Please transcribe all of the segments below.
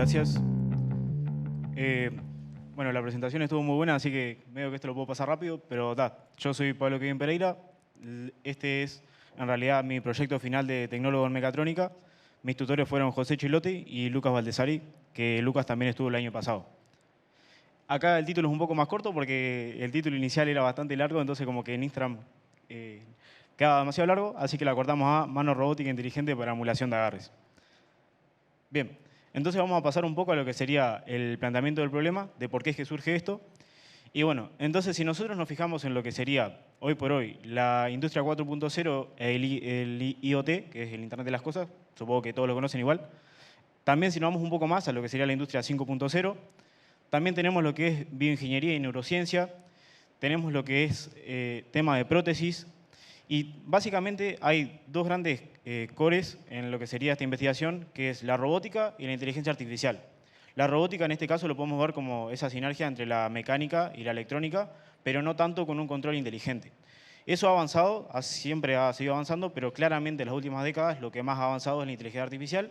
Gracias. Eh, bueno, la presentación estuvo muy buena, así que medio que esto lo puedo pasar rápido, pero yo soy Pablo Kevin Pereira. Este es, en realidad, mi proyecto final de tecnólogo en mecatrónica. Mis tutores fueron José Chilotti y Lucas Baldessari, que Lucas también estuvo el año pasado. Acá el título es un poco más corto porque el título inicial era bastante largo, entonces como que en Instagram quedaba demasiado largo, así que la cortamos a mano robótica inteligente para emulación de agarres. Bien, entonces vamos a pasar un poco a lo que sería el planteamiento del problema, de por qué es que surge esto. Y bueno, entonces si nosotros nos fijamos en lo que sería, hoy por hoy, la industria 4.0, el IoT, que es el Internet de las Cosas, supongo que todos lo conocen igual. También si nos vamos un poco más a lo que sería la industria 5.0, también tenemos lo que es bioingeniería y neurociencia, tenemos lo que es tema de prótesis, y básicamente hay dos grandes cores en lo que sería esta investigación, que es la robótica y la inteligencia artificial. La robótica en este caso lo podemos ver como esa sinergia entre la mecánica y la electrónica, pero no tanto con un control inteligente. Eso ha avanzado, siempre ha seguido avanzando, pero claramente en las últimas décadas lo que más ha avanzado es la inteligencia artificial.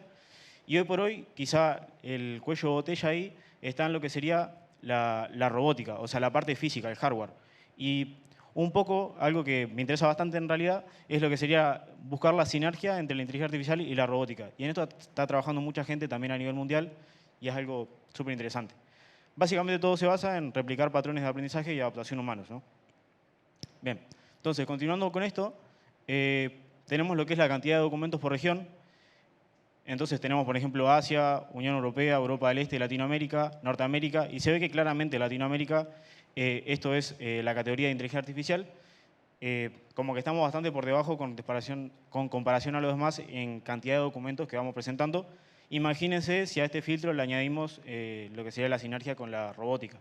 Y hoy por hoy, quizá el cuello de botella ahí está en lo que sería la robótica, o sea, la parte física, el hardware. Y un poco, algo que me interesa bastante en realidad, es lo que sería buscar la sinergia entre la inteligencia artificial y la robótica. Y en esto está trabajando mucha gente también a nivel mundial y es algo súper interesante. Básicamente todo se basa en replicar patrones de aprendizaje y adaptación humanos, ¿no? Bien, entonces, continuando con esto, tenemos lo que es la cantidad de documentos por región. Entonces tenemos, por ejemplo, Asia, Unión Europea, Europa del Este, Latinoamérica, Norteamérica, y se ve que claramente Latinoamérica, esto es la categoría de inteligencia artificial, como que estamos bastante por debajo con comparación a los demás en cantidad de documentos que vamos presentando. Imagínense si a este filtro le añadimos lo que sería la sinergia con la robótica.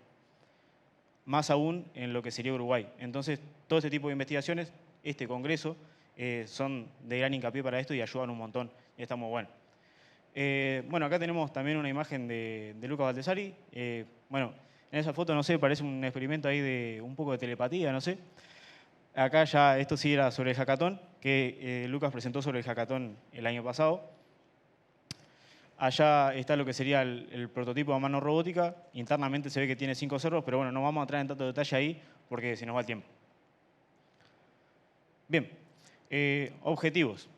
Más aún en lo que sería Uruguay. Entonces, todo este tipo de investigaciones, este congreso, son de gran hincapié para esto y ayudan un montón. Y está muy bueno. Bueno, acá tenemos también una imagen de Lucas Baldessari. Bueno, en esa foto, no sé, parece un experimento ahí de un poco de telepatía, no sé. Acá ya esto sí era sobre el hackathon, que Lucas presentó sobre el hackathon el año pasado. Allá está lo que sería el prototipo de mano robótica. Internamente se ve que tiene 5 cerros, pero bueno, no vamos a entrar en tanto detalle ahí porque se nos va el tiempo. Bien, objetivos.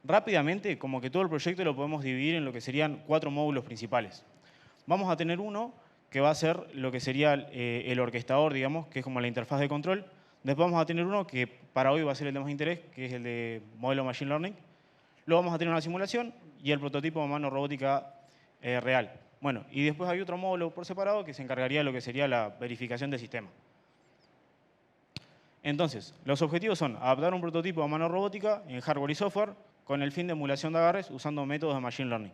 Rápidamente, como que todo el proyecto lo podemos dividir en lo que serían 4 módulos principales. Vamos a tener uno que va a ser lo que sería el orquestador, digamos, que es como la interfaz de control. Después vamos a tener uno que para hoy va a ser el de más interés, que es el de modelo Machine Learning. Luego vamos a tener una simulación y el prototipo de mano robótica real. Bueno, y después hay otro módulo por separado que se encargaría de lo que sería la verificación del sistema. Entonces, los objetivos son adaptar un prototipo de mano robótica en hardware y software con el fin de emulación de agarres usando métodos de Machine Learning.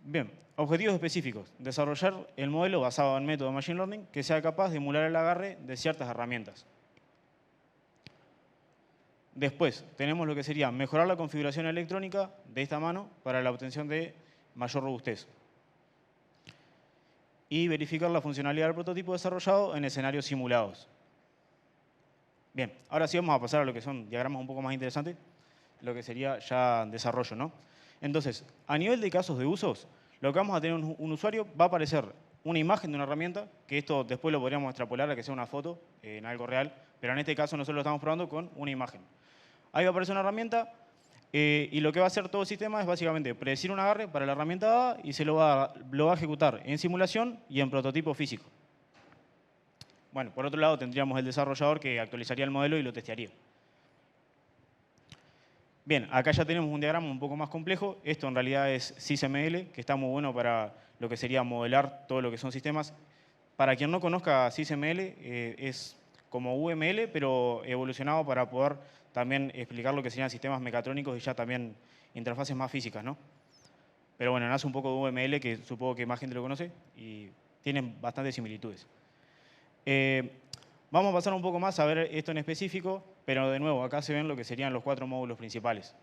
Bien, objetivos específicos. Desarrollar el modelo basado en método de Machine Learning que sea capaz de emular el agarre de ciertas herramientas. Después, tenemos lo que sería mejorar la configuración electrónica de esta mano para la obtención de mayor robustez. Y verificar la funcionalidad del prototipo desarrollado en escenarios simulados. Bien, ahora sí vamos a pasar a lo que son diagramas un poco más interesantes, lo que sería ya desarrollo, ¿no? Entonces, a nivel de casos de usos, lo que vamos a tener un usuario va a aparecer una imagen de una herramienta, que esto después lo podríamos extrapolar a que sea una foto en algo real, pero en este caso nosotros lo estamos probando con una imagen. Ahí va a aparecer una herramienta y lo que va a hacer todo el sistema es básicamente predecir un agarre para la herramienta dada y lo va a ejecutar en simulación y en prototipo físico. Bueno, por otro lado tendríamos el desarrollador que actualizaría el modelo y lo testearía. Bien, acá ya tenemos un diagrama un poco más complejo. Esto en realidad es SysML, que está muy bueno para lo que sería modelar todo lo que son sistemas. Para quien no conozca SysML, es como UML, pero evolucionado para poder también explicar lo que serían sistemas mecatrónicos y ya también interfaces más físicas, ¿no? Pero bueno, nace un poco de UML, que supongo que más gente lo conoce, y tienen bastantes similitudes. Vamos a pasar un poco más a ver esto en específico, pero de nuevo, acá se ven lo que serían los 4 módulos principales.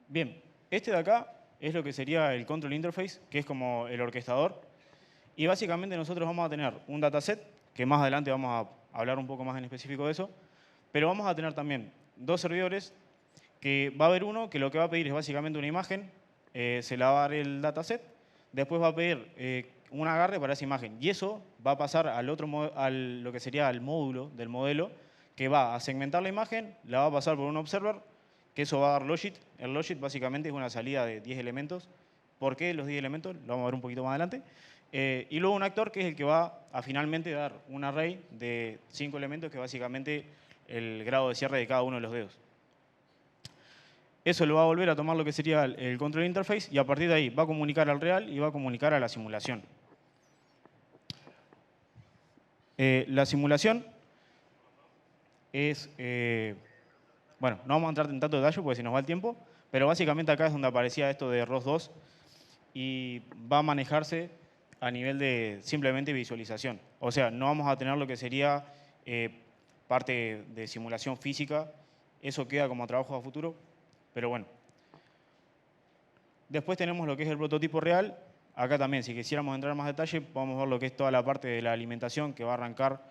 Bien, este de acá es lo que sería el Control Interface, que es como el orquestador. Y básicamente nosotros vamos a tener un dataset, que más adelante vamos a hablar un poco más en específico de eso, pero vamos a tener también 2 servidores que va a haber uno que lo que va a pedir es básicamente una imagen, se la va a dar el dataset, después va a pedir un agarre para esa imagen. Y eso va a pasar lo que sería al módulo del modelo, que va a segmentar la imagen, la va a pasar por un observer, que eso va a dar logit. El logit básicamente es una salida de 10 elementos. ¿Por qué los 10 elementos? Lo vamos a ver un poquito más adelante. Y luego un actor, que es el que va a finalmente dar un array de 5 elementos, que es básicamente el grado de cierre de cada uno de los dedos. Eso lo va a volver a tomar lo que sería el control interface y a partir de ahí va a comunicar al real y va a comunicar a la simulación. La simulación es, bueno, no vamos a entrar en tanto detalle porque se nos va el tiempo, pero básicamente acá es donde aparecía esto de ROS2 y va a manejarse a nivel de simplemente visualización. O sea, no vamos a tener lo que sería parte de simulación física, eso queda como trabajo a futuro, pero bueno. Después tenemos lo que es el prototipo real. Acá también, si quisiéramos entrar en más detalle, podemos ver lo que es toda la parte de la alimentación que va a arrancar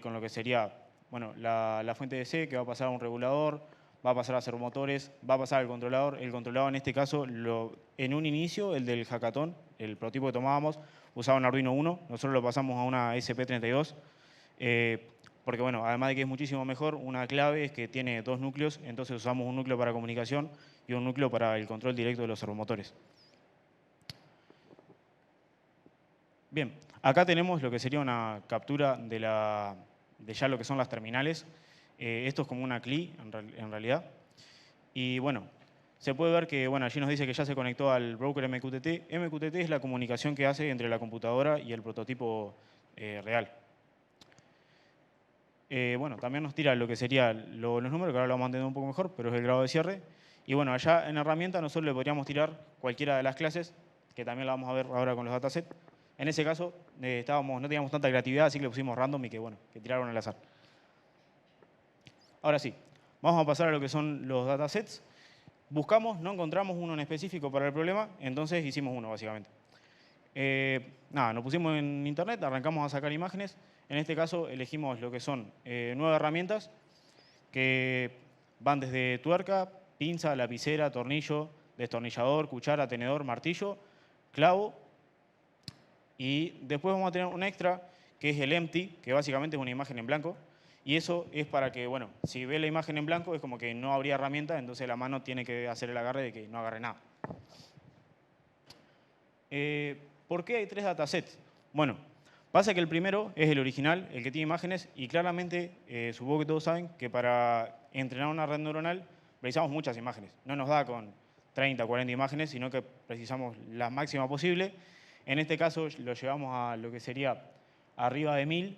con lo que sería bueno, la fuente de C, que va a pasar a un regulador, va a pasar a servomotores, va a pasar al controlador. El controlador en este caso, en un inicio, el del hackathon, el prototipo que tomábamos, usaba un Arduino Uno. Nosotros lo pasamos a una SP32. Porque bueno, además de que es muchísimo mejor, una clave es que tiene 2 núcleos, entonces usamos un núcleo para comunicación y un núcleo para el control directo de los servomotores. Bien, acá tenemos lo que sería una captura de ya lo que son las terminales. Esto es como una CLI en realidad. Y bueno, se puede ver que bueno, allí nos dice que ya se conectó al broker MQTT. MQTT es la comunicación que hace entre la computadora y el prototipo real. Bueno, también nos tira lo que serían los números, que ahora lo vamos a entender un poco mejor, pero es el grado de cierre. Y bueno, allá en herramienta nosotros le podríamos tirar cualquiera de las clases, que también la vamos a ver ahora con los datasets. En ese caso no teníamos tanta creatividad, así que le pusimos random y que tiraron al azar. Ahora sí, vamos a pasar a lo que son los datasets. Buscamos, no encontramos uno en específico para el problema, entonces hicimos uno básicamente. Nada, nos pusimos en internet, arrancamos a sacar imágenes. En este caso elegimos lo que son 9 herramientas que van desde tuerca, pinza, lapicera, tornillo, destornillador, cuchara, tenedor, martillo, clavo. Y después vamos a tener un extra que es el empty, que básicamente es una imagen en blanco. Y eso es para que, bueno, si ve la imagen en blanco es como que no habría herramienta, entonces la mano tiene que hacer el agarre de que no agarre nada. ¿Por qué hay 3 datasets? Bueno, pasa que el primero es el original, el que tiene imágenes, y claramente, supongo que todos saben que para entrenar una red neuronal precisamos muchas imágenes. No nos da con 30 o 40 imágenes, sino que precisamos la máxima posible. En este caso lo llevamos a lo que sería arriba de 1000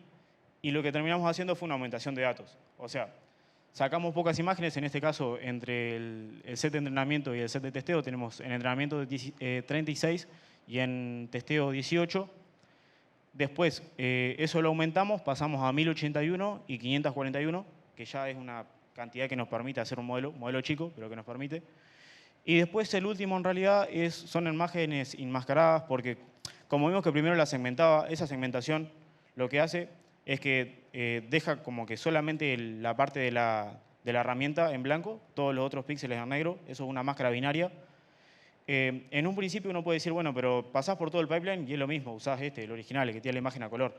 y lo que terminamos haciendo fue una aumentación de datos. O sea, sacamos pocas imágenes, en este caso entre el set de entrenamiento y el set de testeo tenemos en entrenamiento 36 y en testeo 18. Después eso lo aumentamos, pasamos a 1081 y 541, que ya es una cantidad que nos permite hacer un modelo chico, pero que nos permite. Y después el último en realidad son imágenes enmascaradas porque como vimos que primero la segmentaba, esa segmentación lo que hace es que deja como que solamente la parte de la herramienta en blanco, todos los otros píxeles en negro, eso es una máscara binaria. En un principio uno puede decir, bueno, pero pasás por todo el pipeline y es lo mismo, usás el original, el que tiene la imagen a color.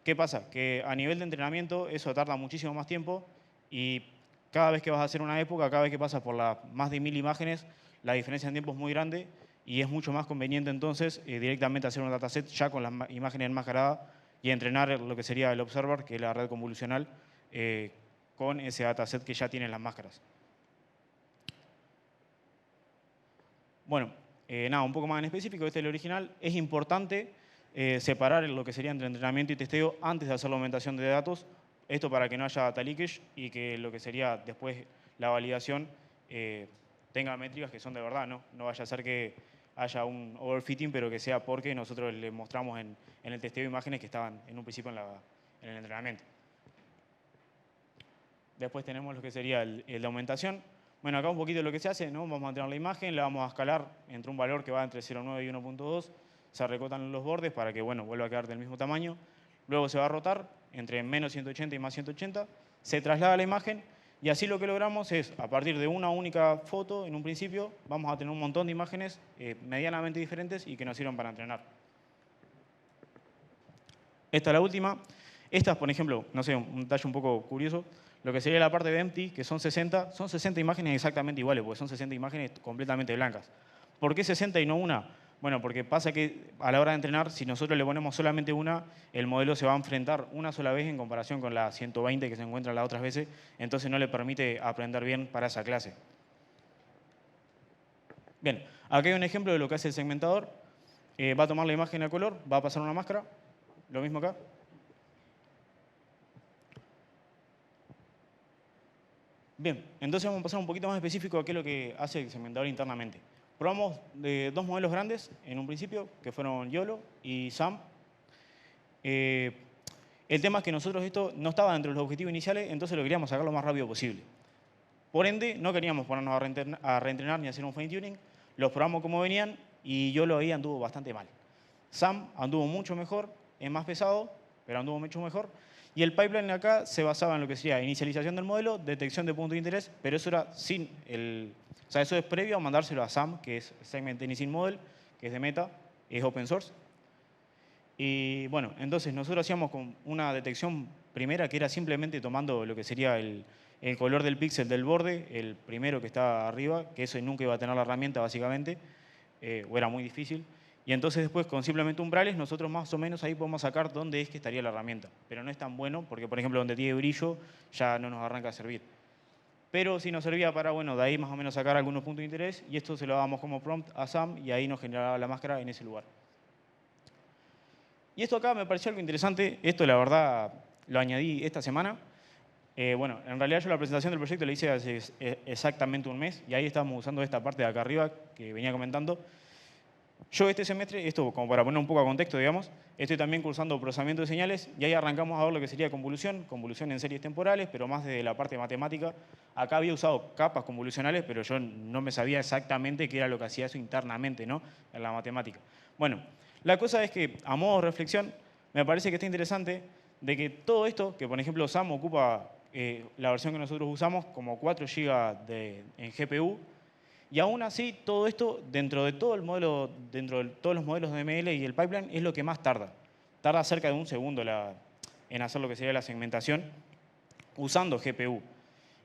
¿Qué pasa? Que a nivel de entrenamiento eso tarda muchísimo más tiempo y cada vez que vas a hacer una época, cada vez que pasas por más de 1000 imágenes, la diferencia en tiempo es muy grande y es mucho más conveniente entonces directamente hacer un dataset ya con las imágenes enmascaradas y entrenar lo que sería el observer, que es la red convolucional, con ese dataset que ya tiene las máscaras. Bueno, nada, un poco más en específico, este es el original. Es importante separar lo que sería entre entrenamiento y testeo antes de hacer la aumentación de datos. Esto para que no haya data leakage y que lo que sería después la validación tenga métricas que son de verdad, ¿no? No vaya a ser que haya un overfitting, pero que sea porque nosotros le mostramos en el testeo imágenes que estaban en un principio en el entrenamiento. Después tenemos lo que sería el de aumentación. Bueno, acá un poquito lo que se hace, ¿no? Vamos a tener la imagen, la vamos a escalar entre un valor que va entre 0,9 y 1,2. Se recortan los bordes para que, bueno, vuelva a quedar del mismo tamaño. Luego se va a rotar entre menos 180 y más 180. Se traslada la imagen Y así lo que logramos es, a partir de una única foto, en un principio, vamos a tener un montón de imágenes medianamente diferentes y que nos sirvan para entrenar. Esta es la última. Esta, por ejemplo, no sé, un detalle un poco curioso, lo que sería la parte de empty, que son 60 imágenes exactamente iguales, porque son 60 imágenes completamente blancas. ¿Por qué 60 y no una? Bueno, porque pasa que a la hora de entrenar, si nosotros le ponemos solamente una, el modelo se va a enfrentar una sola vez en comparación con las 120 que se encuentran las otras veces, entonces no le permite aprender bien para esa clase. Bien, aquí hay un ejemplo de lo que hace el segmentador. Va a tomar la imagen a color, va a pasar una máscara, lo mismo acá. Bien, entonces vamos a pasar un poquito más específico a qué es lo que hace el segmentador internamente. Probamos dos modelos grandes en un principio, que fueron YOLO y SAM. El tema es que nosotros esto no estaba dentro de los objetivos iniciales, entonces lo queríamos sacar lo más rápido posible. Por ende, no queríamos ponernos a reentrenar ni hacer un fine tuning, los probamos como venían y YOLO ahí anduvo bastante mal. SAM anduvo mucho mejor, es más pesado, pero anduvo mucho mejor. Y el pipeline acá se basaba en lo que sería inicialización del modelo, detección de puntos de interés, pero eso era sin el... O sea, eso es previo a mandárselo a SAM, que es Segment Anything Model, que es de Meta, es open source. Y bueno, entonces nosotros hacíamos con una detección primera que era simplemente tomando lo que sería el color del píxel del borde, el primero que está arriba, que eso nunca iba a tener la herramienta básicamente, o era muy difícil. Y entonces después con simplemente umbrales nosotros más o menos ahí podemos sacar dónde es que estaría la herramienta. Pero no es tan bueno porque, por ejemplo, donde tiene brillo ya no nos arranca a servir. Pero sí nos servía para, bueno, de ahí más o menos sacar algunos puntos de interés y esto se lo dábamos como prompt a SAM y ahí nos generaba la máscara en ese lugar. Y esto acá me pareció algo interesante. Esto, la verdad, lo añadí esta semana. Bueno, en realidad yo la presentación del proyecto la hice hace exactamente un mes y ahí estábamos usando esta parte de acá arriba que venía comentando. Yo este semestre, esto como para poner un poco a contexto, digamos, estoy también cursando procesamiento de señales y ahí arrancamos a ver lo que sería convolución en series temporales, pero más desde la parte matemática. Acá había usado capas convolucionales, pero yo no me sabía exactamente qué era lo que hacía eso internamente, ¿no? En la matemática. Bueno, la cosa es que, a modo de reflexión, me parece que está interesante de que todo esto, que por ejemplo SAM ocupa la versión que nosotros usamos como 4 GB en GPU, y aún así, todo esto, dentro de todo el modelo, dentro de todos los modelos de ML y el pipeline, es lo que más tarda. Tarda cerca de un segundo en hacer lo que sería la segmentación usando GPU.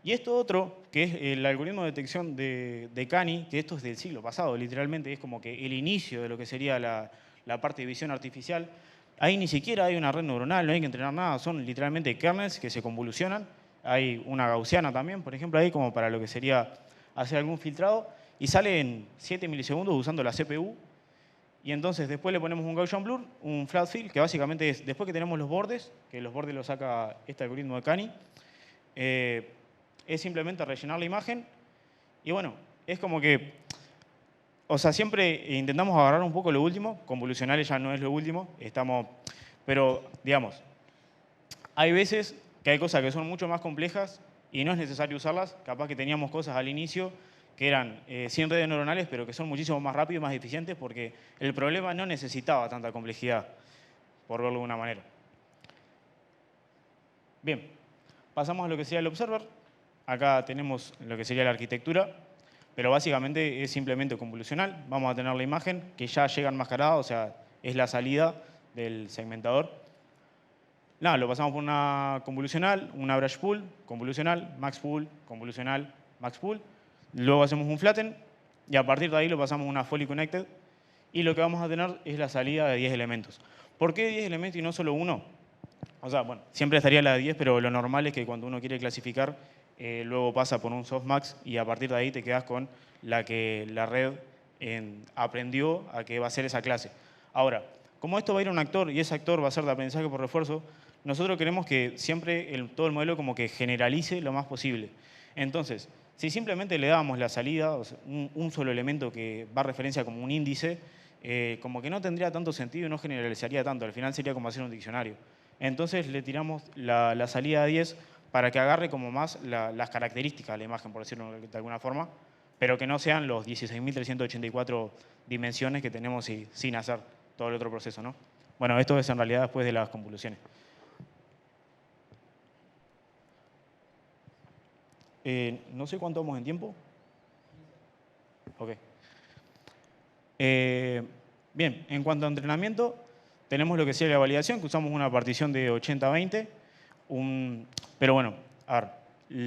Y esto otro, que es el algoritmo de detección de Cani, que esto es del siglo pasado, literalmente es como que el inicio de lo que sería la parte de visión artificial. Ahí ni siquiera hay una red neuronal, no hay que entrenar nada, son literalmente kernels que se convolucionan. Hay una gaussiana también, por ejemplo, ahí como para lo que sería hacer algún filtrado y sale en 7 milisegundos usando la CPU. Y entonces después le ponemos un Gaussian Blur, un flat fill, que básicamente es, después que tenemos los bordes, que los bordes los saca este algoritmo de Cani, es simplemente rellenar la imagen. Y bueno, es como que, o sea, siempre intentamos agarrar un poco lo último, convolucionales ya no es lo último, pero digamos, hay veces que hay cosas que son mucho más complejas y no es necesario usarlas. Capaz que teníamos cosas al inicio que eran sin redes neuronales, pero que son muchísimo más rápidas y más eficientes porque el problema no necesitaba tanta complejidad, por verlo de una manera. Bien, pasamos a lo que sería el observer. Acá tenemos lo que sería la arquitectura, pero básicamente es simplemente convolucional. Vamos a tener la imagen que ya llega enmascarada, o sea, es la salida del segmentador. Nada, lo pasamos por una convolucional, una brush pool, convolucional, max pool, convolucional, max pool. Luego hacemos un flatten y a partir de ahí lo pasamos a una fully connected y lo que vamos a tener es la salida de 10 elementos. ¿Por qué 10 elementos y no solo uno? O sea, bueno, siempre estaría la de 10, pero lo normal es que cuando uno quiere clasificar, luego pasa por un softmax y a partir de ahí te quedas con la que la red aprendió a que va a ser esa clase. Ahora, como esto va a ir a un actor y ese actor va a ser de aprendizaje por refuerzo, nosotros queremos que siempre todo el modelo como que generalice lo más posible. Entonces, si simplemente le damos la salida, o sea, un solo elemento que va a referencia como un índice, como que no tendría tanto sentido y no generalizaría tanto. Al final sería como hacer un diccionario. Entonces le tiramos la salida a 10 para que agarre como más las características de la imagen, por decirlo de alguna forma, pero que no sean los 16.384 dimensiones que tenemos sin hacer todo el otro proceso, ¿no? Bueno, esto es en realidad después de las convoluciones. No sé cuánto vamos en tiempo. Ok. Bien, en cuanto a entrenamiento, tenemos lo que sería la validación, que usamos una partición de 80-20. Pero bueno, a ver,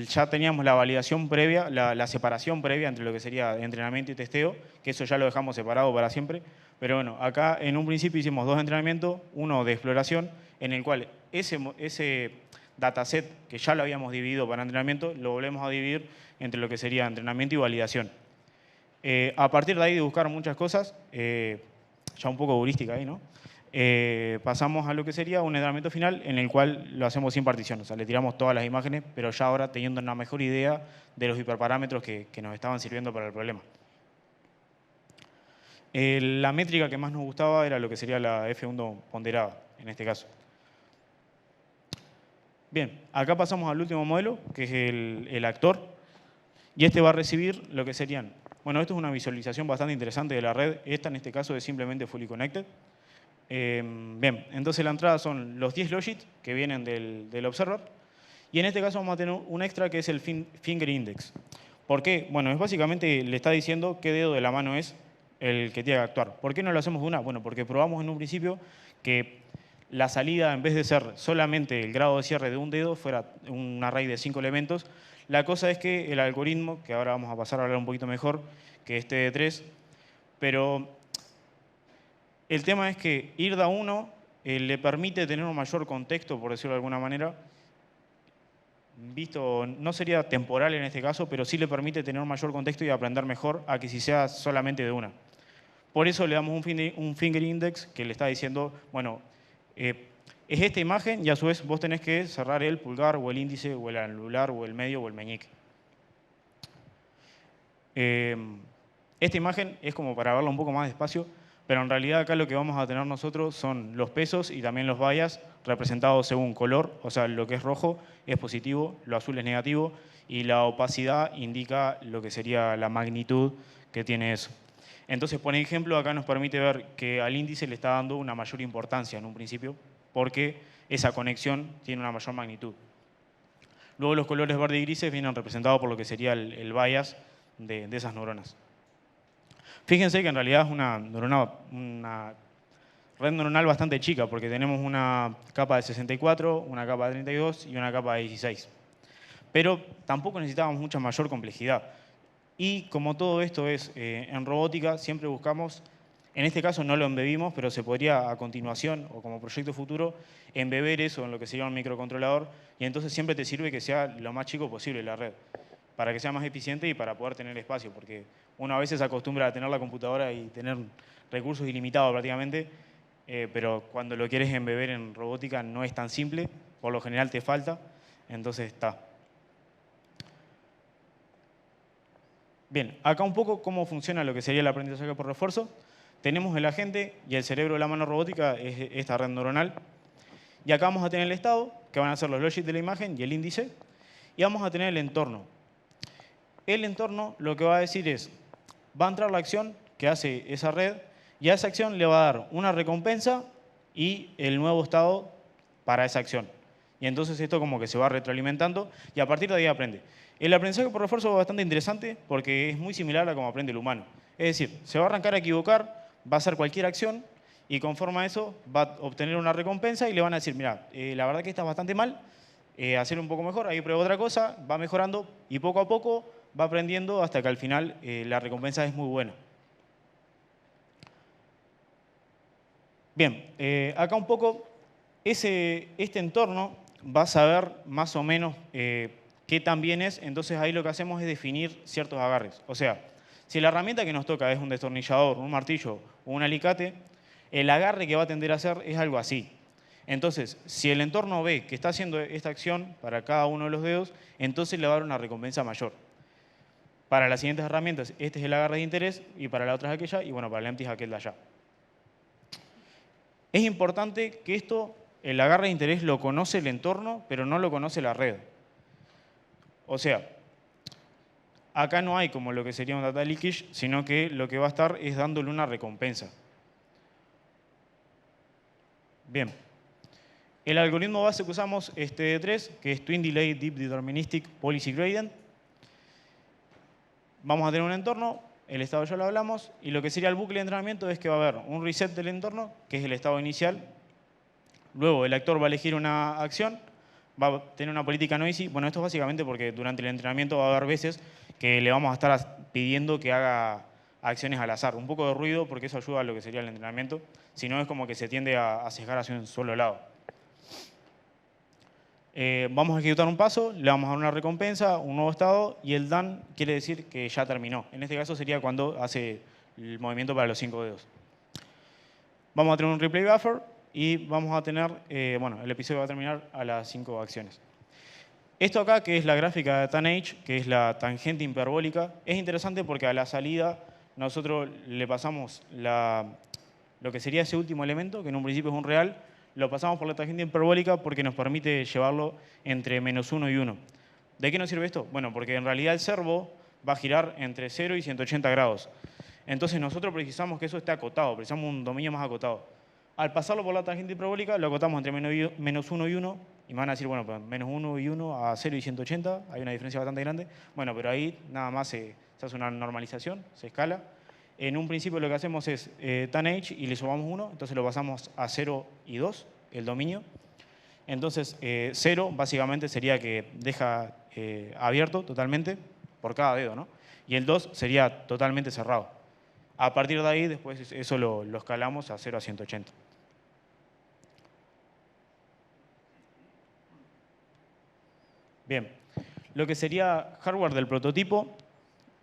ya teníamos la validación previa, la separación previa entre lo que sería entrenamiento y testeo, que eso ya lo dejamos separado para siempre. Pero bueno, acá en un principio hicimos dos entrenamientos, uno de exploración, en el cual ese dataset que ya lo habíamos dividido para entrenamiento, lo volvemos a dividir entre lo que sería entrenamiento y validación. A partir de ahí de buscar muchas cosas, ya un poco heurística ahí, ¿no? Pasamos a lo que sería un entrenamiento final en el cual lo hacemos sin partición, o sea, le tiramos todas las imágenes, pero ya ahora teniendo una mejor idea de los hiperparámetros que nos estaban sirviendo para el problema. La métrica que más nos gustaba era lo que sería la F1 ponderada, en este caso. Bien, acá pasamos al último modelo, que es el actor, y este va a recibir lo que serían. Bueno, esto es una visualización bastante interesante de la red. Esta en este caso es simplemente fully connected. Bien, entonces la entrada son los 10 logits que vienen del observer. Y en este caso vamos a tener un extra que es el finger index. ¿Por qué? Bueno, es básicamente le está diciendo qué dedo de la mano es el que tiene que actuar. ¿Por qué no lo hacemos de una? Bueno, porque probamos en un principio que la salida, en vez de ser solamente el grado de cierre de un dedo, fuera un array de 5 elementos. La cosa es que el algoritmo, que ahora vamos a pasar a hablar un poquito mejor, que este de 3, pero el tema es que ir de a 1 le permite tener un mayor contexto, por decirlo de alguna manera, visto, no sería temporal en este caso, pero sí le permite tener un mayor contexto y aprender mejor a que si sea solamente de una. Por eso le damos un finger index que le está diciendo, bueno, es esta imagen y a su vez vos tenés que cerrar el pulgar o el índice o el anular o el medio o el meñique. Esta imagen es como para verla un poco más despacio, pero en realidad acá lo que vamos a tener nosotros son los pesos y también los bias representados según color, o sea, lo que es rojo es positivo, lo azul es negativo y la opacidad indica lo que sería la magnitud que tiene eso. Entonces, por ejemplo, acá nos permite ver que al índice le está dando una mayor importancia en un principio porque esa conexión tiene una mayor magnitud. Luego los colores verde y grises vienen representados por lo que sería el bias de esas neuronas. Fíjense que en realidad es una red neuronal bastante chica porque tenemos una capa de 64, una capa de 32 y una capa de 16. Pero tampoco necesitábamos mucha mayor complejidad. Y como todo esto es en robótica, siempre buscamos, en este caso no lo embebimos, pero se podría a continuación o como proyecto futuro embeber eso en lo que sería un microcontrolador y entonces siempre te sirve que sea lo más chico posible la red, para que sea más eficiente y para poder tener espacio, porque uno a veces se acostumbra a tener la computadora y tener recursos ilimitados prácticamente, pero cuando lo quieres embeber en robótica no es tan simple, por lo general te falta, entonces está. Bien, acá un poco cómo funciona lo que sería el aprendizaje por refuerzo. Tenemos el agente y el cerebro de la mano robótica es esta red neuronal. Y acá vamos a tener el estado, que van a ser los logits de la imagen y el índice. Y vamos a tener el entorno. El entorno lo que va a decir es, va a entrar la acción que hace esa red y a esa acción le va a dar una recompensa y el nuevo estado para esa acción. Y entonces esto como que se va retroalimentando y a partir de ahí aprende. El aprendizaje por refuerzo es bastante interesante porque es muy similar a cómo aprende el humano. Es decir, se va a arrancar a equivocar, va a hacer cualquier acción y conforme a eso va a obtener una recompensa y le van a decir, mira, la verdad que está bastante mal, hacer un poco mejor, ahí prueba otra cosa, va mejorando y poco a poco va aprendiendo hasta que al final la recompensa es muy buena. Bien, acá un poco, este entorno va a saber más o menos qué tan bien es, entonces ahí lo que hacemos es definir ciertos agarres. O sea, si la herramienta que nos toca es un destornillador, un martillo o un alicate, el agarre que va a tender a hacer es algo así. Entonces, si el entorno ve que está haciendo esta acción para cada uno de los dedos, entonces le va a dar una recompensa mayor. Para las siguientes herramientas, este es el agarre de interés y para la otra es aquella y bueno, para el empty es aquel de allá. Es importante que esto, el agarre de interés lo conoce el entorno, pero no lo conoce la red. O sea, acá no hay como lo que sería un data leakage, sino que lo que va a estar es dándole una recompensa. Bien. El algoritmo base que usamos es TD3, que es Twin Delay Deep Deterministic Policy Gradient. Vamos a tener un entorno, el estado ya lo hablamos, y lo que sería el bucle de entrenamiento es que va a haber un reset del entorno, que es el estado inicial. Luego el actor va a elegir una acción, va a tener una política noisy. Bueno, esto es básicamente porque durante el entrenamiento va a haber veces que le vamos a estar pidiendo que haga acciones al azar. Un poco de ruido porque eso ayuda a lo que sería el entrenamiento. Si no, es como que se tiende a sesgar hacia un solo lado. Vamos a ejecutar un paso, le vamos a dar una recompensa, un nuevo estado, y el done quiere decir que ya terminó. En este caso sería cuando hace el movimiento para los 5 dedos. Vamos a tener un replay buffer y vamos a tener, bueno, el episodio va a terminar a las 5 acciones. Esto acá, que es la gráfica de TANH, que es la tangente hiperbólica, es interesante porque a la salida nosotros le pasamos lo que sería ese último elemento, que en un principio es un real, lo pasamos por la tangente hiperbólica porque nos permite llevarlo entre -1 y 1. ¿De qué nos sirve esto? Bueno, porque en realidad el servo va a girar entre 0 y 180 grados. Entonces nosotros precisamos que eso esté acotado, precisamos un dominio más acotado. Al pasarlo por la tangente hiperbólica, lo acotamos entre -1 y 1, y me van a decir, bueno, pues -1 y 1 a 0 y 180, hay una diferencia bastante grande. Bueno, pero ahí nada más se hace una normalización, se escala. En un principio lo que hacemos es TANH y le sumamos 1, entonces lo pasamos a 0 y 2, el dominio. Entonces 0 básicamente sería que deja abierto totalmente por cada dedo, ¿no? Y el 2 sería totalmente cerrado. A partir de ahí, después eso lo escalamos a 0 a 180. Bien, lo que sería hardware del prototipo,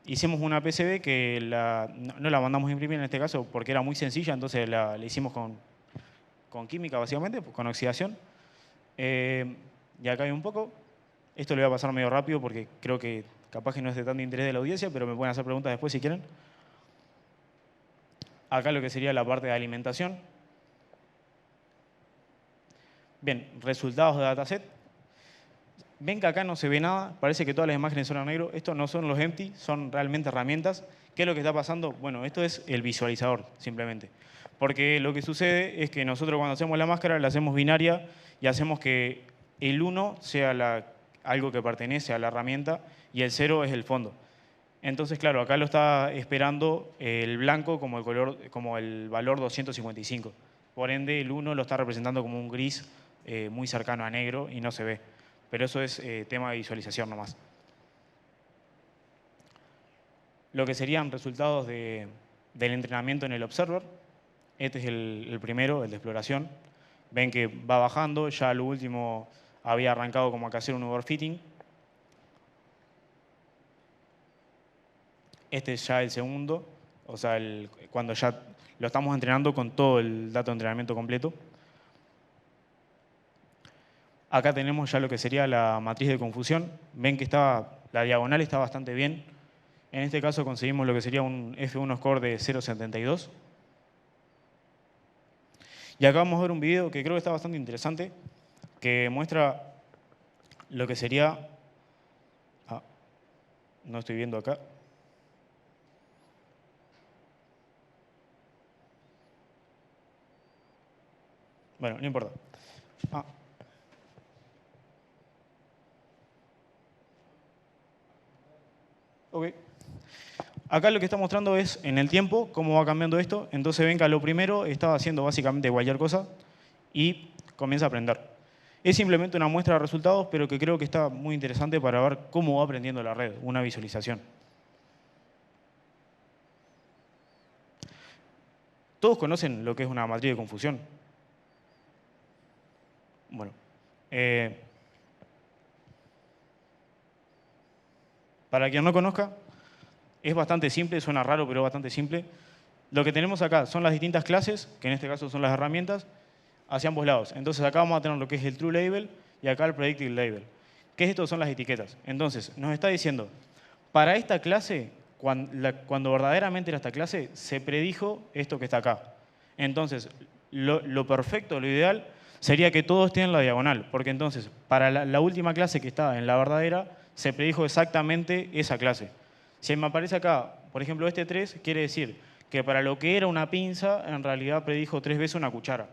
hicimos una PCB que no la mandamos a imprimir en este caso porque era muy sencilla, entonces la hicimos con química básicamente, con oxidación. Y acá hay un poco. Esto lo voy a pasar medio rápido porque creo que capaz que no es de tanto interés de la audiencia, pero me pueden hacer preguntas después si quieren. Acá lo que sería la parte de alimentación. Bien, resultados de dataset. Ven que acá no se ve nada, parece que todas las imágenes son en negro. Estos no son los empty, son realmente herramientas. ¿Qué es lo que está pasando? Bueno, esto es el visualizador, simplemente. Porque lo que sucede es que nosotros cuando hacemos la máscara la hacemos binaria y hacemos que el 1 sea algo que pertenece a la herramienta y el 0 es el fondo. Entonces, claro, acá lo está esperando el blanco como el valor 255. Por ende, el 1 lo está representando como un gris muy cercano a negro y no se ve. Pero eso es tema de visualización nomás. Lo que serían resultados del entrenamiento en el observer. Este es el primero, el de exploración. Ven que va bajando, ya lo último había arrancado como que hacer un overfitting. Este es ya el segundo, o sea, cuando ya lo estamos entrenando con todo el dato de entrenamiento completo. Acá tenemos ya lo que sería la matriz de confusión. Ven que la diagonal está bastante bien. En este caso conseguimos lo que sería un F1 score de 0.72. Y acá vamos a ver un video que creo que está bastante interesante, que muestra lo que sería... no estoy viendo acá. Bueno, no importa. Ok. Acá lo que está mostrando es en el tiempo cómo va cambiando esto. Entonces ven que a lo primero estaba haciendo básicamente cualquier cosa y comienza a aprender. Es simplemente una muestra de resultados, pero que creo que está muy interesante para ver cómo va aprendiendo la red, una visualización. ¿Todos conocen lo que es una matriz de confusión? Bueno. Para quien no conozca, es bastante simple, suena raro, pero es bastante simple. Lo que tenemos acá son las distintas clases, que en este caso son las herramientas, hacia ambos lados. Entonces acá vamos a tener lo que es el true label y acá el predictive label. ¿Qué es esto? Son las etiquetas. Entonces, nos está diciendo, para esta clase, cuando verdaderamente era esta clase, se predijo esto que está acá. Entonces, lo perfecto, lo ideal, sería que todo esté en la diagonal, porque entonces, para la última clase que está en la verdadera, se predijo exactamente esa clase. Si me aparece acá, por ejemplo, este 3, quiere decir que para lo que era una pinza, en realidad predijo 3 veces una cuchara.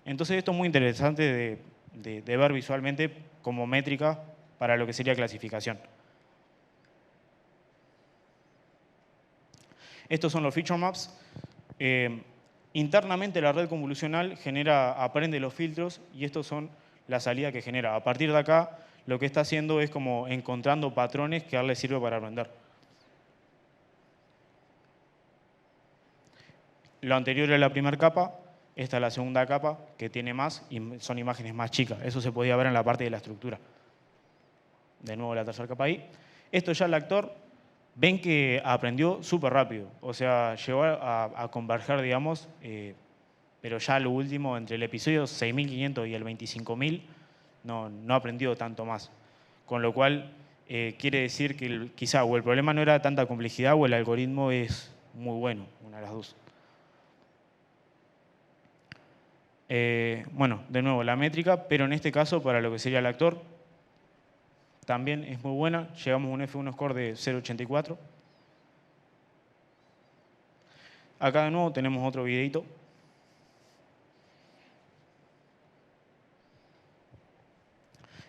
Entonces esto es muy interesante de ver visualmente como métrica para lo que sería clasificación. Estos son los feature maps. Internamente la red convolucional aprende los filtros y estos son la salida que genera. A partir de acá, lo que está haciendo es como encontrando patrones que a él le sirve para aprender. Lo anterior era la primera capa, esta es la segunda capa, que tiene más y son imágenes más chicas. Eso se podía ver en la parte de la estructura. De nuevo la tercera capa ahí. Esto ya el actor, ven que aprendió súper rápido. O sea, llegó a converger, digamos, pero ya lo último, entre el episodio 6500 y el 25000, no aprendió tanto más. Con lo cual, quiere decir que quizá o el problema no era tanta complejidad o el algoritmo es muy bueno, una de las dos. Bueno, de nuevo, la métrica, pero en este caso, para lo que sería el actor, también es muy buena. Llegamos a un F1 score de 0.84. Acá de nuevo tenemos otro videito.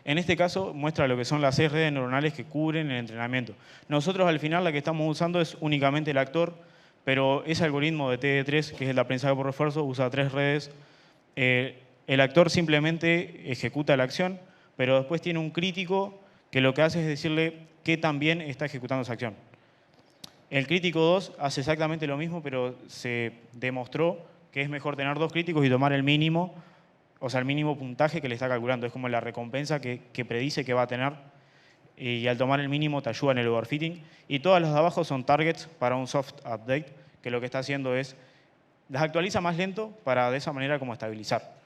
En este caso muestra lo que son las 6 redes neuronales que cubren el entrenamiento. Nosotros al final la que estamos usando es únicamente el actor, pero ese algoritmo de TD3, que es el aprendizaje por refuerzo, usa 3 redes. El actor simplemente ejecuta la acción, pero después tiene un crítico que lo que hace es decirle qué tan bien está ejecutando esa acción. El crítico 2 hace exactamente lo mismo, pero se demostró que es mejor tener 2 críticos y tomar el mínimo, o sea, el mínimo puntaje que le está calculando. Es como la recompensa que predice que va a tener. Y al tomar el mínimo te ayuda en el overfitting. Y todas las de abajo son targets para un soft update, que lo que está haciendo es las actualiza más lento para de esa manera como estabilizar.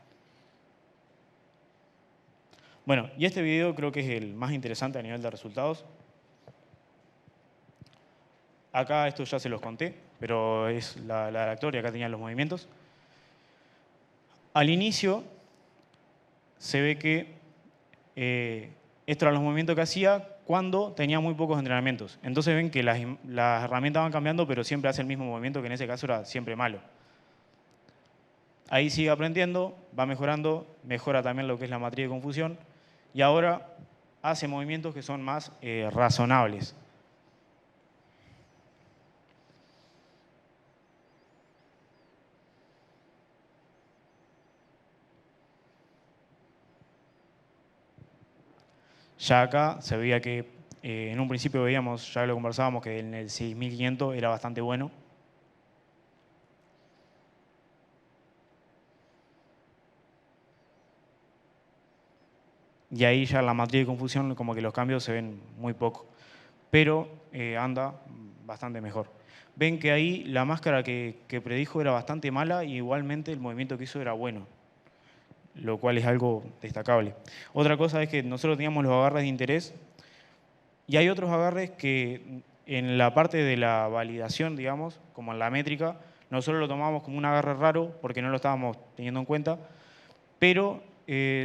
Bueno, y este video creo que es el más interesante a nivel de resultados. Acá esto ya se los conté, pero es la del actor y acá tenían los movimientos. Al inicio se ve que estos eran los movimientos que hacía cuando tenía muy pocos entrenamientos. Entonces ven que las herramientas van cambiando, pero siempre hace el mismo movimiento, que en ese caso era siempre malo. Ahí sigue aprendiendo, va mejorando, mejora también lo que es la matriz de confusión y ahora hace movimientos que son más razonables. Ya acá se veía que en un principio veíamos, ya lo conversábamos, que en el 6500 era bastante bueno. Y ahí ya la matriz de confusión, como que los cambios se ven muy poco. Pero anda bastante mejor. Ven que ahí la máscara que predijo era bastante mala y igualmente el movimiento que hizo era bueno, lo cual es algo destacable. Otra cosa es que nosotros teníamos los agarres de interés y hay otros agarres que en la parte de la validación, digamos, como en la métrica, nosotros lo tomamos como un agarre raro porque no lo estábamos teniendo en cuenta, pero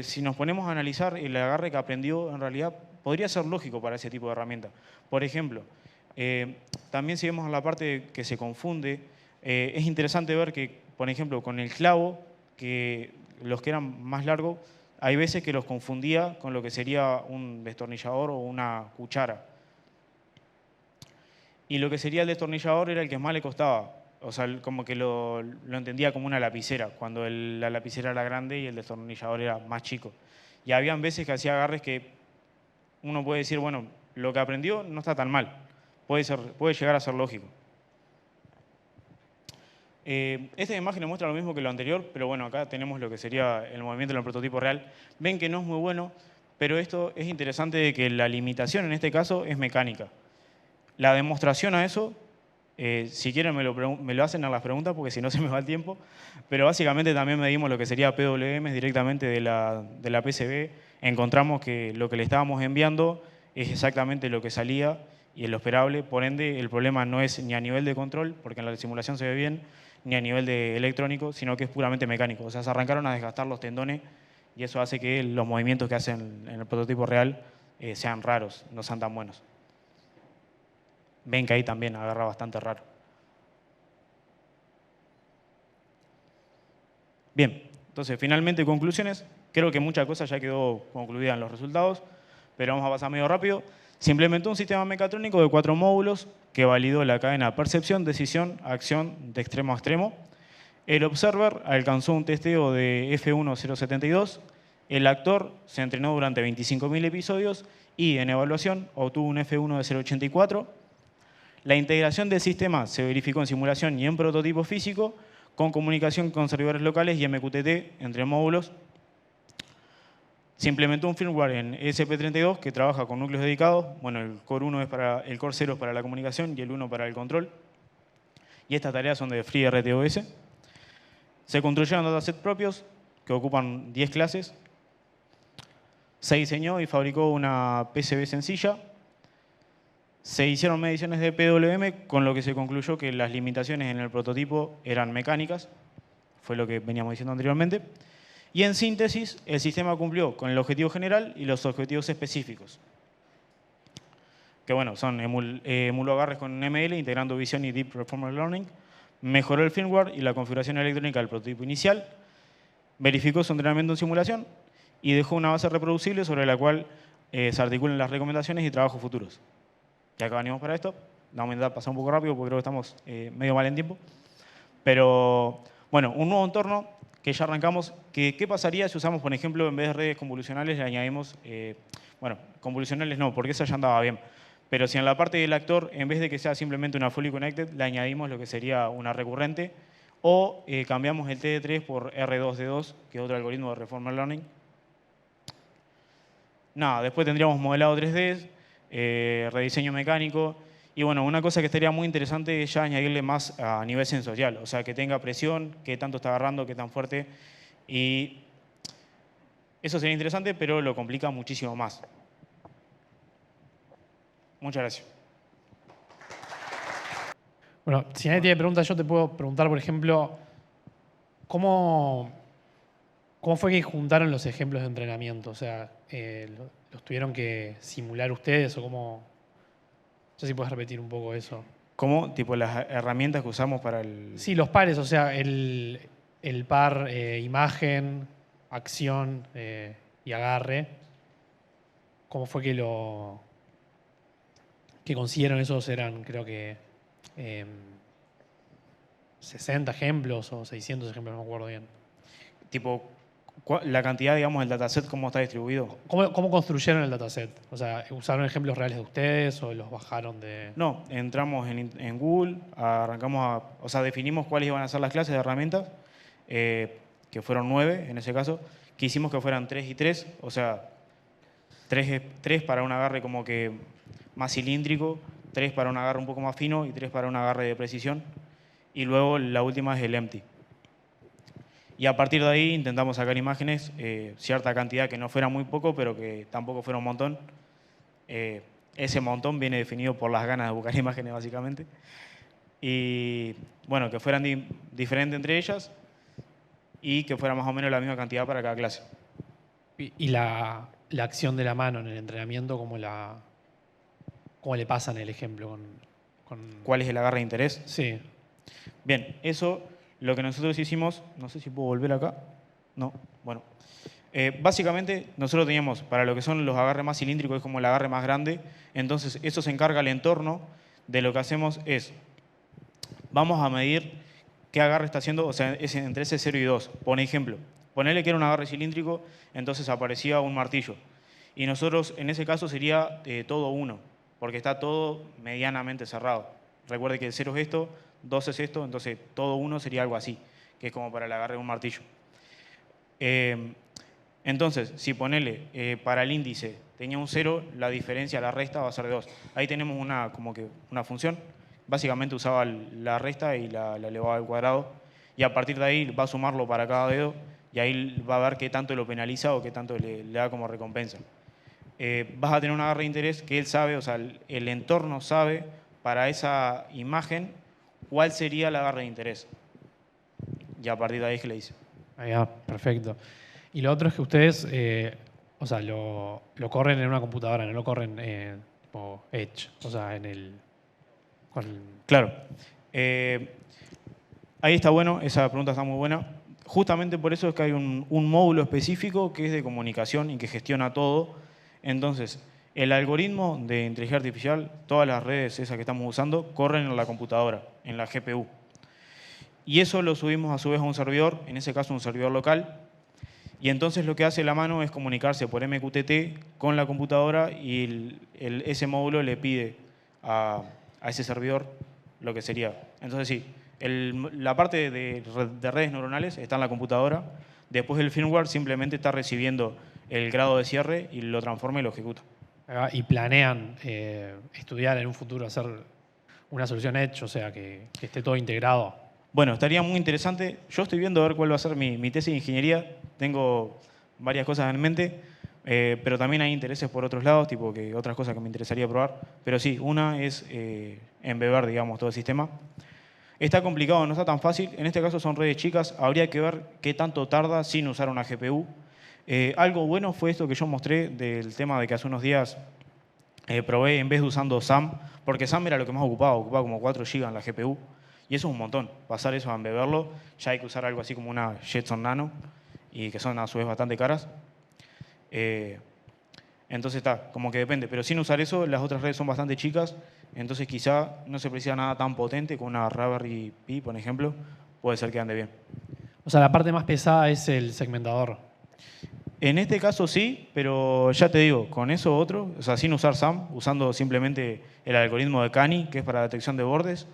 si nos ponemos a analizar el agarre que aprendió, en realidad podría ser lógico para ese tipo de herramienta. Por ejemplo, también si vemos la parte que se confunde, es interesante ver que, por ejemplo, con el clavo, que los que eran más largos, hay veces que los confundía con lo que sería un destornillador o una cuchara. Y lo que sería el destornillador era el que más le costaba. O sea, como que lo entendía como una lapicera, cuando la lapicera era grande y el destornillador era más chico. Y habían veces que hacía agarres que uno puede decir, bueno, lo que aprendió no está tan mal. Puede llegar a ser lógico. Esta imagen muestra lo mismo que lo anterior, pero bueno, acá tenemos lo que sería el movimiento en el prototipo real. Ven que no es muy bueno, pero esto es interesante de que la limitación en este caso es mecánica. La demostración a eso, si quieren me lo hacen en las preguntas porque si no se me va el tiempo, pero básicamente también medimos lo que sería PWM directamente de la PCB. Encontramos que lo que le estábamos enviando es exactamente lo que salía y es lo esperable. Por ende, el problema no es ni a nivel de control, porque en la simulación se ve bien, ni a nivel de electrónico, sino que es puramente mecánico. O sea, se arrancaron a desgastar los tendones y eso hace que los movimientos que hacen en el prototipo real sean raros, no sean tan buenos. Ven que ahí también agarra bastante raro. Bien, entonces finalmente conclusiones. Creo que muchas cosas ya quedó concluida en los resultados, pero vamos a pasar medio rápido. Se implementó un sistema mecatrónico de 4 módulos que validó la cadena percepción, decisión, acción de extremo a extremo. El observer alcanzó un testeo de F1072. El actor se entrenó durante 25.000 episodios y en evaluación obtuvo un F1 de 0.84. La integración del sistema se verificó en simulación y en prototipo físico con comunicación con servidores locales y MQTT entre módulos. Se implementó un firmware en ESP32 que trabaja con núcleos dedicados. Bueno, el Core 1 es el Core 0 es para la comunicación y el 1 para el control. Y estas tareas son de FreeRTOS. Se construyeron datasets propios que ocupan 10 clases. Se diseñó y fabricó una PCB sencilla. Se hicieron mediciones de PWM, con lo que se concluyó que las limitaciones en el prototipo eran mecánicas. Fue lo que veníamos diciendo anteriormente. Y en síntesis, el sistema cumplió con el objetivo general y los objetivos específicos. Que bueno, son emuló agarres con ML, integrando visión y Deep Performance Learning. Mejoró el firmware y la configuración electrónica del prototipo inicial. Verificó su entrenamiento en simulación y dejó una base reproducible sobre la cual se articulan las recomendaciones y trabajos futuros. Ya que venimos para esto, vamos a intentar pasar un poco rápido porque creo que estamos medio mal en tiempo. Pero bueno, un nuevo entorno que ya arrancamos. ¿Qué pasaría si usamos, por ejemplo, en vez de redes convolucionales le añadimos, bueno, convolucionales no, porque esa ya andaba bien. Pero si en la parte del actor, en vez de que sea simplemente una fully connected, le añadimos lo que sería una recurrente, o cambiamos el TD3 por R2D2, que es otro algoritmo de Reinforcement Learning. Nada, después tendríamos modelado 3D, rediseño mecánico. Y bueno, una cosa que estaría muy interesante es ya añadirle más a nivel sensorial, o sea, que tenga presión, qué tanto está agarrando, qué tan fuerte. Y eso sería interesante, pero lo complica muchísimo más. Muchas gracias. Bueno, si nadie tiene preguntas, yo te puedo preguntar, por ejemplo, ¿cómo fue que juntaron los ejemplos de entrenamiento? O sea, ¿los tuvieron que simular ustedes o cómo? No sé si puedes repetir un poco eso. ¿Cómo? Tipo las herramientas que usamos para el... Sí, los pares, o sea, el par imagen, acción y agarre. ¿Cómo fue que consiguieron esos? Eran, creo que, 60 ejemplos o 600 ejemplos, no me acuerdo bien. Tipo, la cantidad, digamos, del dataset, ¿cómo está distribuido? ¿Cómo construyeron el dataset? O sea, ¿usaron ejemplos reales de ustedes o los bajaron de...? No, entramos en Google, arrancamos o sea, definimos cuáles iban a ser las clases de herramientas, que fueron 9 en ese caso. Quisimos que fueran 3 y 3, o sea, 3 para un agarre como que más cilíndrico, 3 para un agarre un poco más fino y 3 para un agarre de precisión. Y luego la última es el empty. Y a partir de ahí intentamos sacar imágenes, cierta cantidad que no fuera muy poco, pero que tampoco fuera un montón. Ese montón viene definido por las ganas de buscar imágenes, básicamente. Y bueno, que fueran diferentes entre ellas y que fuera más o menos la misma cantidad para cada clase. ¿Y la acción de la mano en el entrenamiento, cómo le pasan el ejemplo? ¿Cuál es el agarre de interés? Sí. Bien, eso, lo que nosotros hicimos, no sé si puedo volver acá. No, bueno. Básicamente, nosotros teníamos, para lo que son los agarres más cilíndricos, es como el agarre más grande. Entonces, eso se encarga el entorno. De lo que hacemos es, vamos a medir qué agarre está haciendo, o sea, es entre ese 0 y 2. Por ejemplo, ponerle que era un agarre cilíndrico, entonces aparecía un martillo. Y nosotros, en ese caso, sería todo 1, porque está todo medianamente cerrado. Recuerde que el 0 es esto, 2 es esto, entonces todo 1 sería algo así, que es como para el agarre de un martillo. Entonces, si ponele para el índice tenía un 0, la diferencia, la resta va a ser de 2. Ahí tenemos como que una función. Básicamente usaba la resta y la elevaba al cuadrado. Y a partir de ahí va a sumarlo para cada dedo y ahí va a ver qué tanto lo penaliza o qué tanto le da como recompensa. Vas a tener un agarre de interés que él sabe, o sea, el entorno sabe para esa imagen cuál sería el agarre de interés. Y a partir de ahí es que le dice. Ah, perfecto. Y lo otro es que ustedes, o sea, lo corren en una computadora, no lo corren tipo Edge, o sea, en el... Claro. Ahí está bueno, esa pregunta está muy buena. Justamente por eso es que hay un módulo específico que es de comunicación y que gestiona todo. Entonces, El algoritmo de inteligencia artificial, todas las redes esas que estamos usando, corren en la computadora, en la GPU. Y eso lo subimos a su vez a un servidor, en ese caso un servidor local. Y entonces lo que hace la mano es comunicarse por MQTT con la computadora y ese módulo le pide a ese servidor lo que sería. Entonces sí, la parte de redes neuronales está en la computadora. Después el firmware simplemente está recibiendo el grado de cierre y lo transforma y lo ejecuta. Y planean estudiar en un futuro, hacer una solución edge, o sea, que esté todo integrado. Bueno, estaría muy interesante. Yo estoy viendo a ver cuál va a ser mi tesis de ingeniería. Tengo varias cosas en mente, pero también hay intereses por otros lados, tipo que otras cosas que me interesaría probar. Pero sí, una es embeber, digamos, todo el sistema. Está complicado, no está tan fácil. En este caso son redes chicas. Habría que ver qué tanto tarda sin usar una GPU. Algo bueno fue esto que yo mostré del tema de que hace unos días probé en vez de usando SAM, porque SAM era lo que más ocupaba como 4 GB en la GPU. Y eso es un montón. Pasar eso a embeberlo, ya hay que usar algo así como una Jetson Nano, y que son a su vez bastante caras. Entonces está, como que depende. Pero sin usar eso, las otras redes son bastante chicas, entonces quizá no se precisa nada tan potente con una Raspberry Pi, por ejemplo, puede ser que ande bien. O sea, la parte más pesada es el segmentador. En este caso sí, pero ya te digo, con eso otro, o sea, sin usar SAM, usando simplemente el algoritmo de Cani, que es para detección de bordes,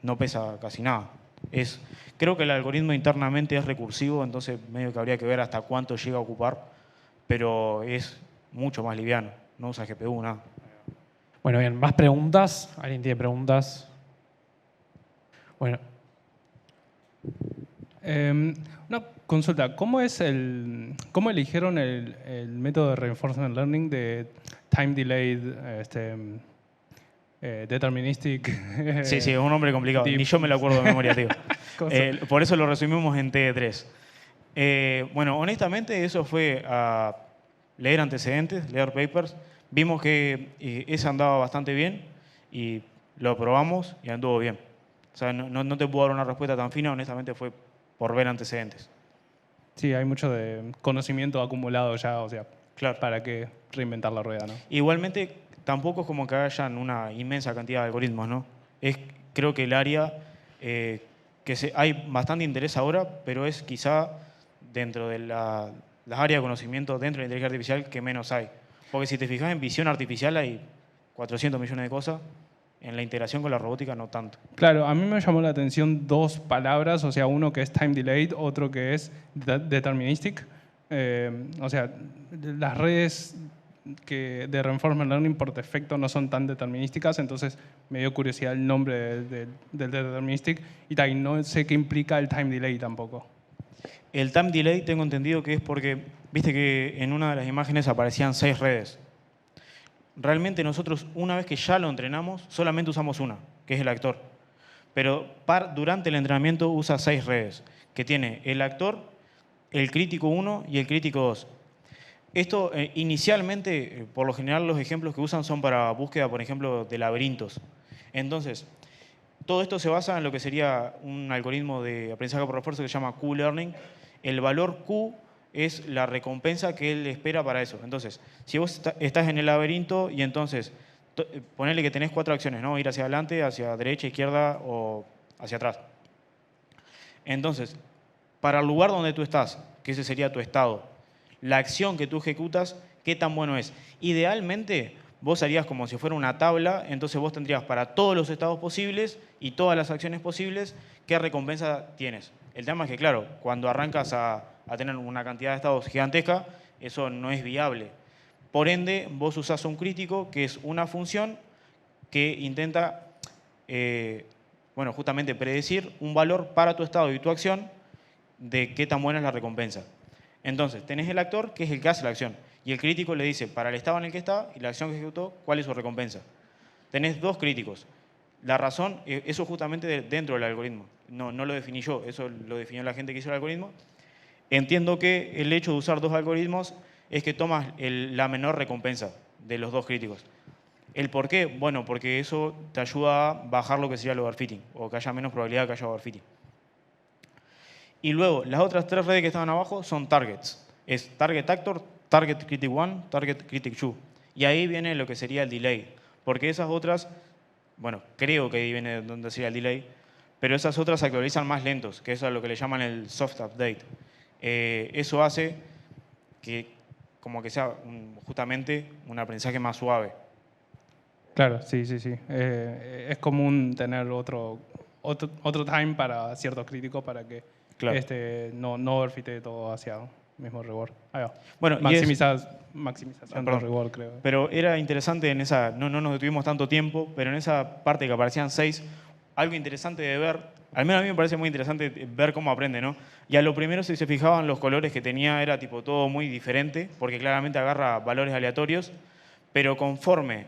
no pesa casi nada. Creo que el algoritmo internamente es recursivo, entonces medio que habría que ver hasta cuánto llega a ocupar, pero es mucho más liviano, no usa GPU, nada. Bueno, bien, ¿más preguntas? ¿Alguien tiene preguntas? Bueno. Una consulta, ¿cómo eligieron el método de reinforcement learning de time delayed, deterministic? Sí, es un nombre complicado, ni yo me lo acuerdo de memoria, tío. Por eso lo resumimos en TD3. Bueno, honestamente eso fue a leer antecedentes, leer papers. Vimos que ese andaba bastante bien y lo probamos y anduvo bien. O sea, no te puedo dar una respuesta tan fina, honestamente fue por ver antecedentes. Sí, hay mucho de conocimiento acumulado ya, o sea, claro. ¿Para qué reinventar la rueda, no? Igualmente, tampoco es como que hayan una inmensa cantidad de algoritmos, ¿no? Creo que el área hay bastante interés ahora, pero es quizá dentro de las áreas de conocimiento dentro de la inteligencia artificial que menos hay. Porque si te fijas en visión artificial hay 400 millones de cosas. En la integración con la robótica no tanto. Claro, a mí me llamó la atención dos palabras, o sea, uno que es time delayed, otro que es deterministic. O sea, las redes de reinforcement learning por defecto no son tan determinísticas, entonces me dio curiosidad el nombre del deterministic y no sé qué implica el time delay tampoco. El time delay tengo entendido que es porque, viste que en una de las imágenes aparecían 6 redes. Realmente nosotros, una vez que ya lo entrenamos, solamente usamos una, que es el actor. Pero durante el entrenamiento usa 6 redes, que tiene el actor, el crítico 1 y el crítico 2. Esto inicialmente, por lo general, los ejemplos que usan son para búsqueda, por ejemplo, de laberintos. Entonces, todo esto se basa en lo que sería un algoritmo de aprendizaje por refuerzo que se llama Q-Learning. El valor Q es la recompensa que él espera para eso. Entonces, si vos estás en el laberinto y entonces ponele que tenés 4 acciones, ¿no? Ir hacia adelante, hacia derecha, izquierda o hacia atrás. Entonces, para el lugar donde tú estás, que ese sería tu estado, la acción que tú ejecutas, ¿qué tan bueno es? Idealmente, vos harías como si fuera una tabla, entonces vos tendrías para todos los estados posibles y todas las acciones posibles, ¿qué recompensa tienes? El tema es que, claro, cuando arrancas a tener una cantidad de estados gigantesca, eso no es viable. Por ende, vos usás un crítico, que es una función que intenta, justamente predecir un valor para tu estado y tu acción de qué tan buena es la recompensa. Entonces, tenés el actor, que es el que hace la acción, y el crítico le dice, para el estado en el que está y la acción que ejecutó, cuál es su recompensa. Tenés 2 críticos. La razón, eso justamente dentro del algoritmo. No lo definí yo, eso lo definió la gente que hizo el algoritmo. Entiendo que el hecho de usar 2 algoritmos es que tomas la menor recompensa de los 2 críticos. ¿El por qué? Bueno, porque eso te ayuda a bajar lo que sería el overfitting, o que haya menos probabilidad de que haya overfitting. Y luego, las otras 3 redes que estaban abajo son targets. Es target actor, target critic 1, target critic 2. Y ahí viene lo que sería el delay. Porque esas otras, bueno, creo que ahí viene donde sería el delay, pero esas otras se actualizan más lentos, que eso es lo que le llaman el soft update. Eso hace que como que sea justamente un aprendizaje más suave. Claro, sí. Es común tener otro time para ciertos críticos para que Claro. no overfite todo hacia mismo reward. Ahí va. Bueno, y maximización de perdón. reward, creo. Pero era interesante en esa, no nos detuvimos tanto tiempo, pero en esa parte que aparecían 6, algo interesante de ver, al menos a mí me parece muy interesante ver cómo aprende, ¿no? Y a lo primero, si se fijaban, los colores que tenía era tipo todo muy diferente, porque claramente agarra valores aleatorios, pero conforme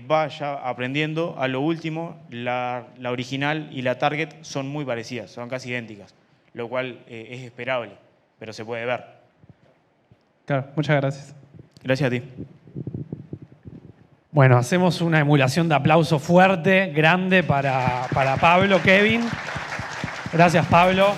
vaya aprendiendo, a lo último, la original y la target son muy parecidas, son casi idénticas, lo cual es esperable, pero se puede ver. Claro, muchas gracias. Gracias a ti. Bueno, hacemos una emulación de aplauso fuerte, grande para Pablo, Kevin. Gracias, Pablo.